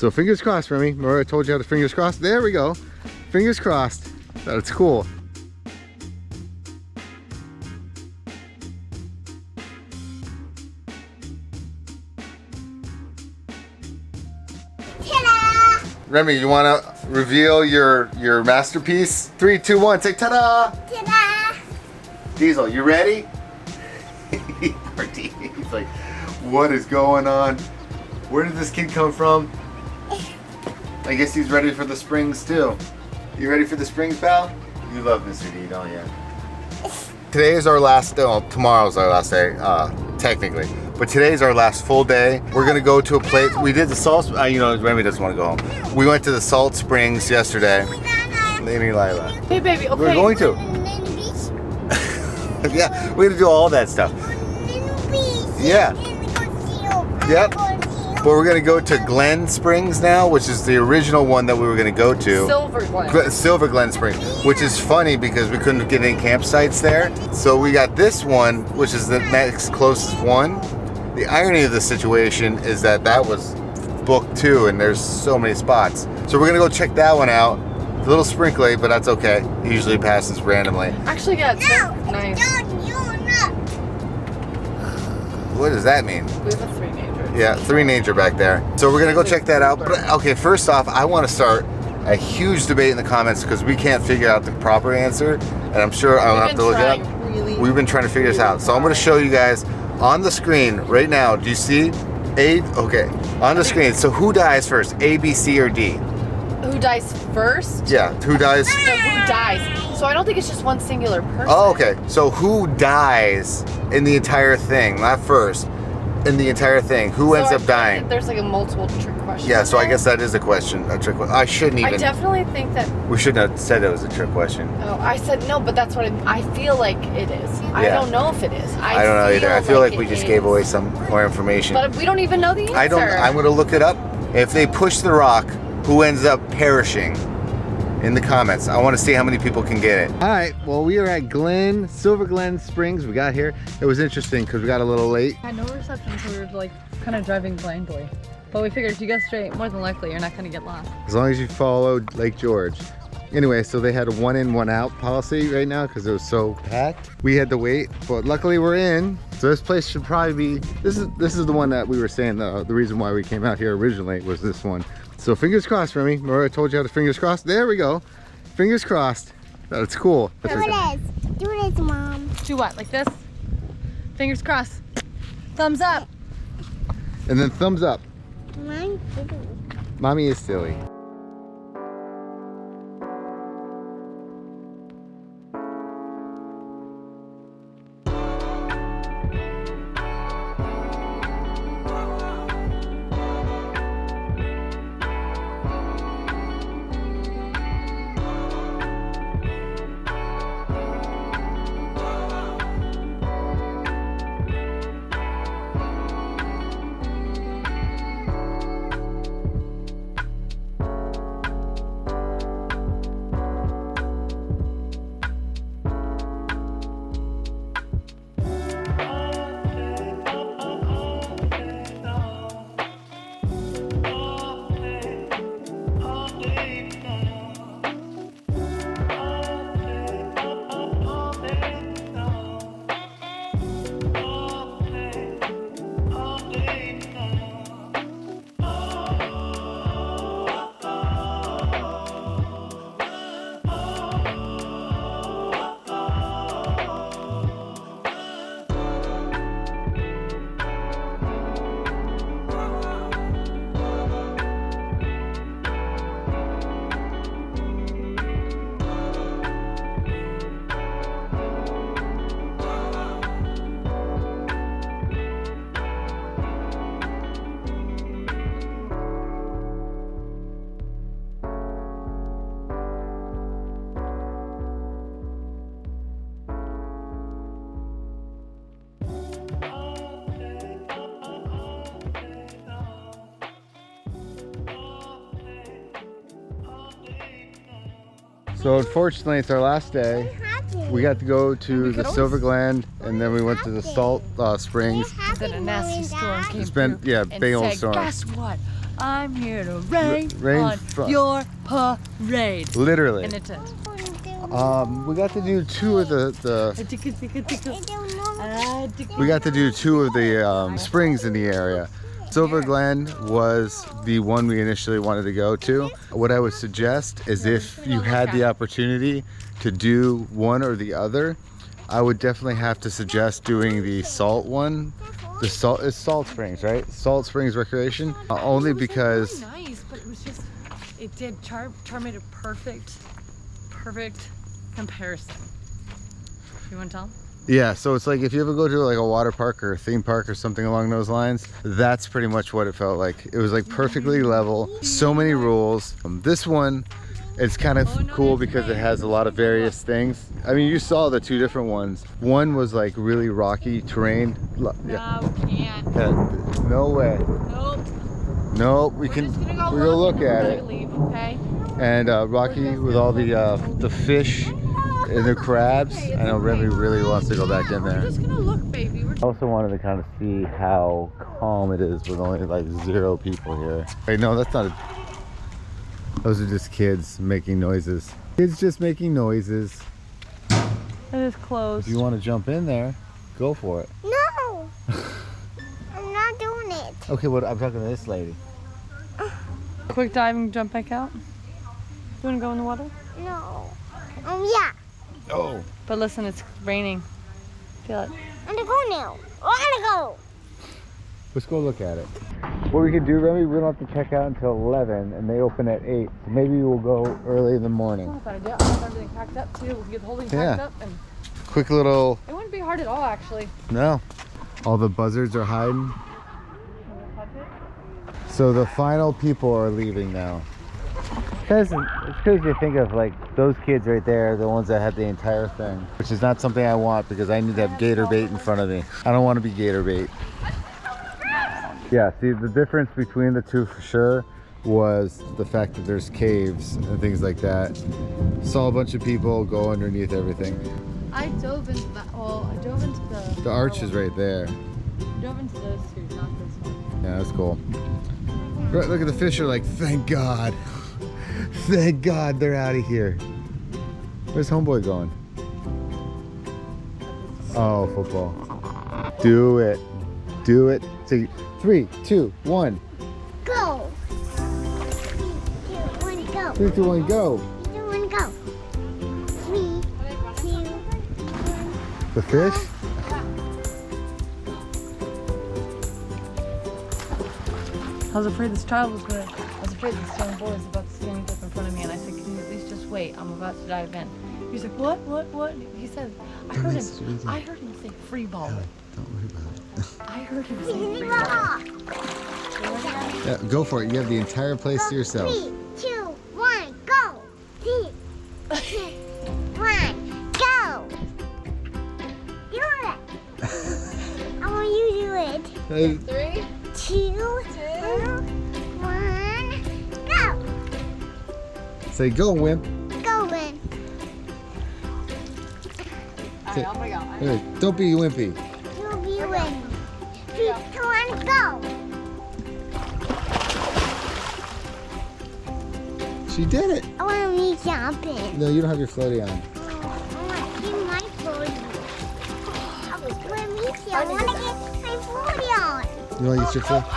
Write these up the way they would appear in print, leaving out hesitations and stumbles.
So fingers crossed, Remy. Remember I told you how to fingers crossed? There we go. Fingers crossed. That's cool. Ta-da! Remy, you want to reveal your masterpiece? 3, 2, 1. Say ta-da! Ta-da! Diesel, you ready? Poor D. He's like, what is going on? Where did this kid come from? I guess he's ready for the springs too. You ready for the springs, pal? You love Mr. D, don't you? Today is our last day. Well, tomorrow's our last day, technically. But today's our last full day. We're gonna go to a place. We did the salt. You know, Remy doesn't want to go home. We went to the Salt Springs yesterday. Lady Lila. Hey, baby. Okay. We're going to. Yeah, we're gonna do all that stuff. Yeah. Yep. But we're gonna go to Glen Springs now, which is the original one that we were gonna go to. Silver Glen Springs, which is funny because we couldn't get any campsites there. So we got this one, which is the next closest one. The irony of the situation is that that was booked too, and there's so many spots. So we're gonna go check that one out. It's a little sprinkly, but that's okay. It usually passes randomly. Actually, yeah, it's nice. What does that mean? We have a 3 nature. Yeah, 3 nature back there. So we're gonna go check that out. But okay, first off, I want to start a huge debate in the comments because we can't figure out the proper answer, and I'm sure I don't have to look it up. We've been trying to figure this out. So I'm gonna show you guys on the screen right now. Do you see A? Okay, on the screen. So who dies first? A, B, C, or D? Who dies first? Yeah, who dies? So who dies? So I don't think it's just one singular person. Oh, okay. So who dies in the entire thing? Not first. In the entire thing. Who ends up dying? There's like a multiple trick question. Yeah, so I guess that is a question. A trick question. I shouldn't even. I definitely think that. We shouldn't have said it was a trick question. Oh, I said no, but that's what I feel like it is. I don't know if it is. I don't know either. I feel like we just gave away some more information. But we don't even know the answer. I don't. I'm going to look it up. If they push the rock, who ends up perishing? In the comments. I want to see how many people can get it. All right, well, we are at Silver Glen Springs. We got here. It was interesting because we got a little late. I had no reception, so we were like kind of driving blindly. But we figured if you go straight, more than likely you're not going to get lost. As long as you follow Lake George. Anyway, so they had a 1 in, 1 out policy right now because it was so packed. We had to wait, but luckily we're in. So this place should probably be, this is the one that we were saying the reason why we came out here originally was this one. So fingers crossed, Remy. Remember I told you how to fingers crossed? There we go. Fingers crossed. That's cool. Do this, Mom. Do what? Like this? Fingers crossed. Thumbs up. And then thumbs up. Mommy is silly. So unfortunately, it's our last day. We got to go to the Silver Glen, and then we went to the Salt Springs. Then a nasty storm came It's been, through yeah, and big old said, storm. guess what? I'm here to rain on fun. your parade. Literally. And it did. We got to do two of the we got to do two of the springs in the area. Silver Glen was the one we initially wanted to go to. What I would suggest is if you had the opportunity to do one or the other, I would definitely have to suggest doing the salt one. The salt is Salt Springs, right? Salt Springs Recreation. Only because Really nice, but it was just, it did. Char made a perfect comparison. You want to tell them? yeah, so it's like if you ever go to like a water park or a theme park or something along those lines, that's pretty much what it felt like. It was like perfectly level, so many rules. This one, it's kind of cool because it has a lot of various things. I mean, you saw the two different ones. One was like really rocky terrain. Yeah. No, we can't. Yeah, no way. Nope. Nope, we're gonna look at it. Leave, okay? And rocky with all the fish and the crabs. I know Remy really wants to go back in We're there. just gonna look, baby. I also wanted to kind of see how calm it is with only like 0 people here. Hey, no, that's not those are just kids making noises. Kids just making noises. It is closed. If you want to jump in there, go for it. No. I'm not doing it. Okay, well, I'm talking to this lady. Quick dive and jump back out. You wanna go in the water? No. Yeah. Oh. But listen, it's raining. Feel it. I'm gonna go now. I wanna go. Let's go look at it. What we could do, Remy, we don't have to check out until 11 and they open at 8. So maybe we'll go early in the morning. Not a bad idea. I have everything packed up too. We can get the whole thing packed up, and Quick little, it wouldn't be hard at all, actually. no. All the buzzards are hiding. So the final people are leaving now. It's crazy to think of like those kids right there, the ones that had the entire thing, which is not something I want because I need to have gator bait in front of me. I don't want to be gator bait. Yeah, see the difference between the two for sure was the fact that there's caves and things like that. Saw a bunch of people go underneath everything. I dove into that. Well, I dove into The arch is right there. I dove into those two, not this one. Yeah, that's cool. Right, look at the fish are like, thank God. Thank God they're out of here. Where's homeboy going? Oh, football. Do it. Do it. So 3, 2, 1. Go. 3, 2, 1, go. 3, 2, 1, go. 3, 2, 1, go. 3, 2, 1. The fish? I was afraid this child was gonna. I was afraid this young boy was about to stand up in front of me, and I said, "Can you at least just wait? I'm about to dive in." He's like, "What? What? What?" He said, "I heard him. I heard him say free ball." Don't worry about it. Ah. I heard him say free ball. Yeah, go for it. You have the entire place to yourself. 3, 2, 1, go. 3, 2, 1, go. Do it. I want you to do it. 3, 2, 1, go. Say go, wimp. Go, Win. Say, I'm gonna go. hey, don't be wimpy. You'll be Win. 3, 2, 1, go. She did it. I want me jumping. No, you don't have your floaty on. I want to get my floaty. I want to get my floaty on. You want to use your float? I'm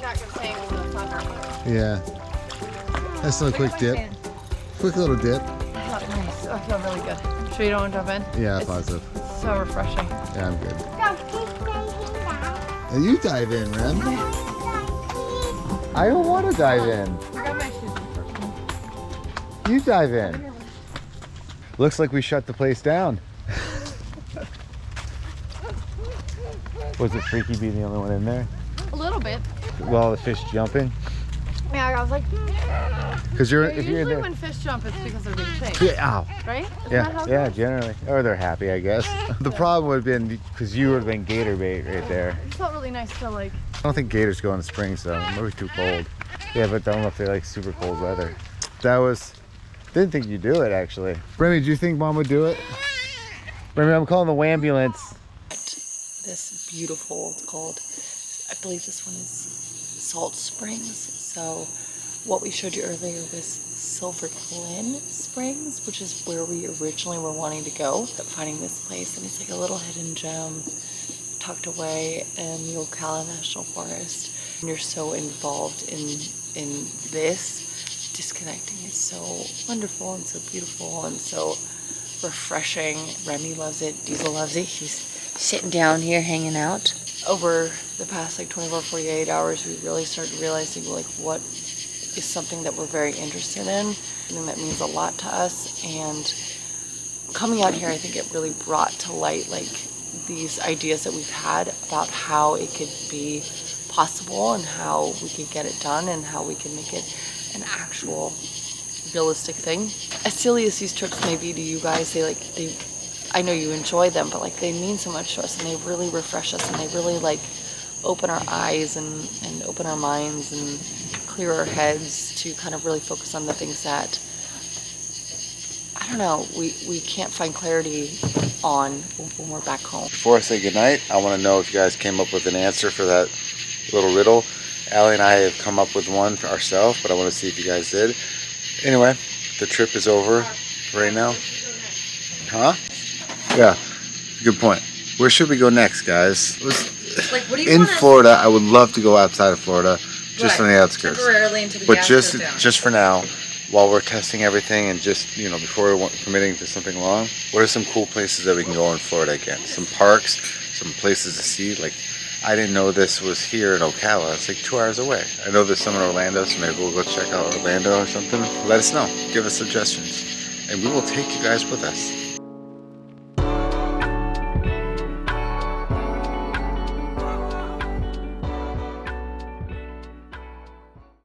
not gonna say anything on Yeah. That's a quick dip. Quick little dip. Nice. I feel really good. Sure you don't want to jump in? Yeah, It's positive. so refreshing. Yeah, I'm good. Don't keep making that. And you dive in, Rem. I want to I don't want to dive in. I got my shoes. You dive in. Looks like we shut the place down. Was it freaky being the only one in there? A little bit. Well, the fish jumping? Yeah, I was like, Because if you're in usually there. when fish jump, it's because they're being chased, Yeah, ow. right? Isn't that Yeah, how it yeah, goes? generally. Or they're happy, I guess. The problem would have been because you would have been gator bait right there. It felt really nice to like. I don't think gators go in the springs though. Maybe too cold. Yeah, but I don't know if they like super cold weather. That was. Didn't think you'd do it actually. Remy, do you think Mom would do it? Remy, I'm calling the ambulance. This beautiful, it's called, I believe this one is salt springs. So what we showed you earlier was Silver Glen Springs, which is where we originally were wanting to go. But finding this place, and it's like a little hidden gem tucked away in the Ocala National Forest. And you're so involved in this, disconnecting is so wonderful and so beautiful and so refreshing. Remy loves it, Diesel loves it. He's sitting down here hanging out. Over the past like 24, 48 hours, we really started realizing like what is something that we're very interested in, something that means a lot to us. And coming out here, I think it really brought to light like these ideas that we've had about how it could be possible and how we could get it done and how we can make it an actual realistic thing. As silly as these trips may be to you guys, I know you enjoy them, but like they mean so much to us, and they really refresh us, and they really like open our eyes and open our minds and clear our heads to kind of really focus on the things that, I don't know, we can't find clarity on when we're back home. Before I say goodnight, I want to know if you guys came up with an answer for that little riddle. Allie and I have come up with one for ourselves, but I want to see if you guys did. Anyway, the trip is over right now. Huh? Yeah, good point. Where should we go next, guys? Like, what do you in want Florida, I would love to go outside of Florida, just on the outskirts. Temporarily until the but gas just goes down. just for now, while we're testing everything and just, you know, before we're committing to something long, what are some cool places that we can go in Florida again? Some parks, some places to see. Like, I didn't know this was here in Ocala. It's like 2 hours away. I know there's some in Orlando, so maybe we'll go check out Orlando or something. Let us know. Give us suggestions. And we will take you guys with us.